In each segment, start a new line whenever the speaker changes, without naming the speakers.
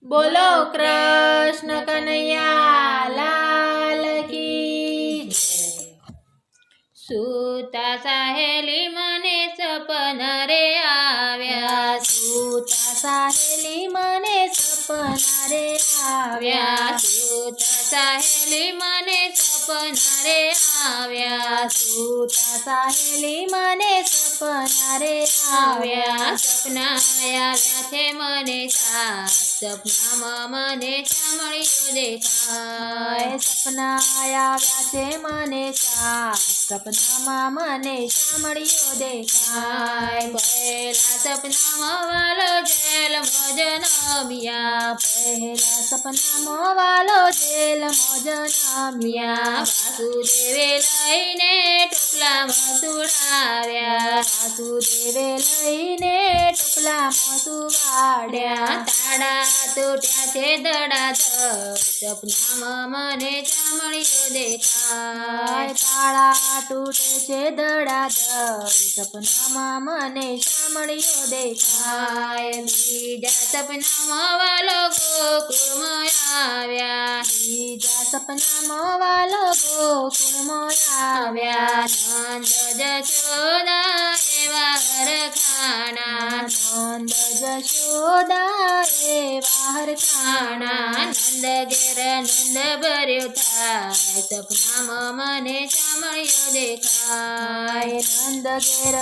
બોલો કૃષ્ણ કનૈયા લાલ કી જય। સૂતા સહેલી મને સપના રે આવ્યા, સૂતા સહેલી મને સપના રે આવ્યા, સૂતા સહેલી મને સપના રે આવ્યા, સૂતા સહેલી મને સપના રે આવ્યા। સપના આવ્યા છે મને સાત, સપનામાં મને ચામડીઓ દેખાય, સપના આવ્યા છે મને સાત, સપનામાં મને ચામડીઓ દેખાય। પહેલા સપનામાં વાલો જેલમાં જન્મ્યા, પહેલા સપનામાં વાલો જેલમાં જન્મ્યા, વાસુદેવે લઈને ટોપલામાં સુડાવ્યા, વાસુદેવે લઈને ટોપલામાં સુવાડ્યા। તાળા તૂટ્યા છે ધડાધડ, સપનામાં મને ચામડીઓ દેખાય, તાળા તૂટે છે ધડાધડ, સપનામાં મને ચામડીઓ દેખાય। બીજા સપનામાં વાલો ગોકુળમાં આવ્યા, બીજા સપનામાં વાલો ગોકુળમાં આવ્યા, નંદ જશોદા એવા હરખાણા, નંદ જશોદા એવા હરખાણા, નંદ ઘેર નંદ ભર્યો થાય, સપનામાં મને ચામડીઓ દેખાય, નંદ ઘેર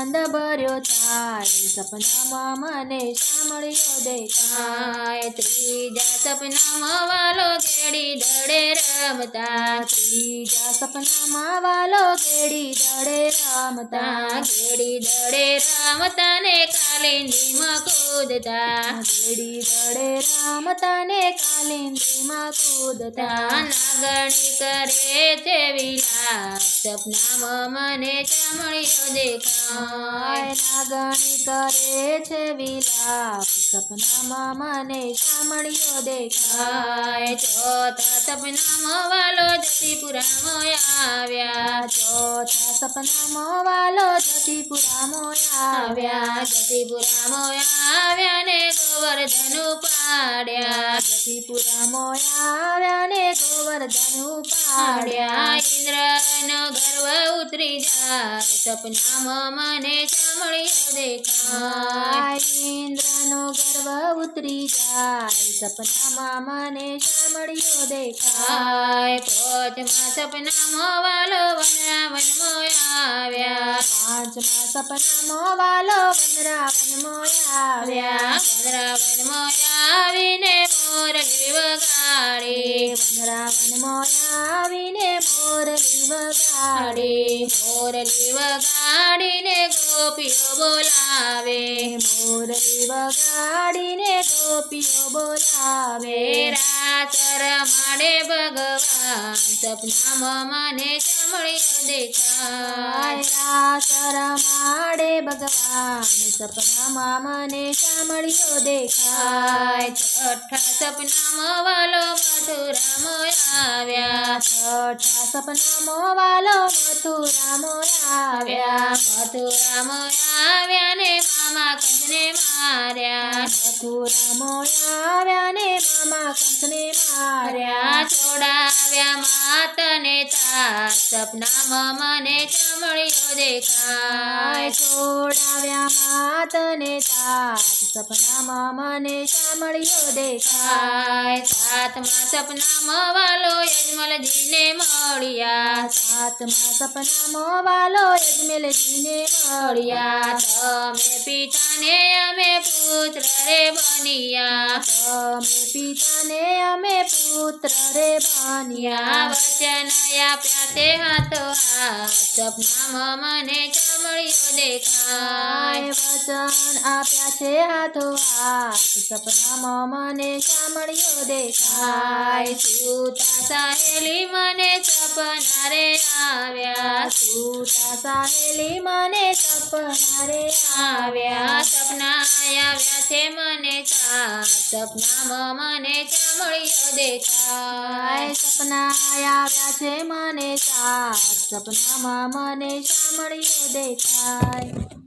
નંદ ભર્યો થાય, સપનામાં મને ચામડીઓ દેખાય। ત્રીજા સપનામાં વાલો કેડી દડે રમતા, ત્રીજા સપનામાં વાલો કેડી દડે રમતા, કેડી દડે રમતા ને કાલિંદીમાં કૂદતા, કેડી દડે રમતા ને કાલિંદીમાં કૂદતા, નાગણી કરે છે વિલાપ, સપનામાં મને ચામડીઓ દેખાય, નાગણી કરે છે વિલાપ, સપનામાં મને ચામડીઓ દેખાય। ચોથા સપનામાં વાલો જતીપુરામાં આવ્યા, ચોથા સપનામાં વાલો જતીપુરામાં આવ્યા, જતીપુરામાં આવ્યા ને ગોવર્ધન ઉપાડ્યા, જતીપુરામાં આવ્યા ને ગોવર્ધન ઉપાડ્યા। ઇન્દ્રનો ગર્વ ઉતરી જાય, સપનામાં મને ચામડીઓ દેખાય, ઇન્દ્રનો ગર્વ ઉતરી જાય, સપનામાં મને ચામડીઓ દેખાય। પાંચમા સપનામાં વાલો વનરાવનમાં આવ્યા, પાંચમા સપનામાં વાલો વનરાવનમાં આવ્યા, વનરાવનમાં આવીને મોરલી વગાડી, વનરાવનમાં આવીને મોરલી વગાડી, મોરલી વગાડીને ગોપીઓ બોલાવે, મોરલી વગાડીને ગોપીઓ બોલાવે। રાસ રમાડે ભગવાન, સપનામાં મને ચામડીઓ દેખાય, રાસ રમાડે ભગવાન, સપનામાં મને ચામડીઓ દેખાય। છઠ્ઠા સપનામાં વાલો મથુરામાં આવ્યા, છઠ્ઠા સપનામાં વાલો મથુરામાં આવ્યા, મથુરામાં આવ્યા ને મામા કંસને માર્યા, મથુરામાં આવ્યા ને મામા કંસને માર્યા। છોડાવ્યા માતને તાત, સપનામાં મને ચામડીઓ દેખાય, છોડાવ્યા માતને તાત, સપનામાં મને ચામડીઓ દેખાય। સાતમા સપનામાં વાલો યજમલજીને મળ્યા, સાતમા સપનામાં વાલો યજમલજીને મળ્યા, તમે પિતાને અમે પુત્ર રે બન્યા, તમે પિતાને અમે પુત્ર રે બન્યા। વચન આપ્યા તે હાથો હાથ, સપનામાં મને ચામડીઓ દેખાય, વચન આપ્યા છે હાથો હાથ, સપનામાં મને ચામડીઓ દેખાય। સૂતા સહેલી મને સપના રે આવ્યા, સૂતા સહેલી મને સપના રે આવ્યા, સપના આવ્યા છે મને સાત, સપનામાં મને ચામડીઓ દેખાય, સપના આવ્યા છે મને સાત, સપનામાં મને ચામડીઓ દેખાય।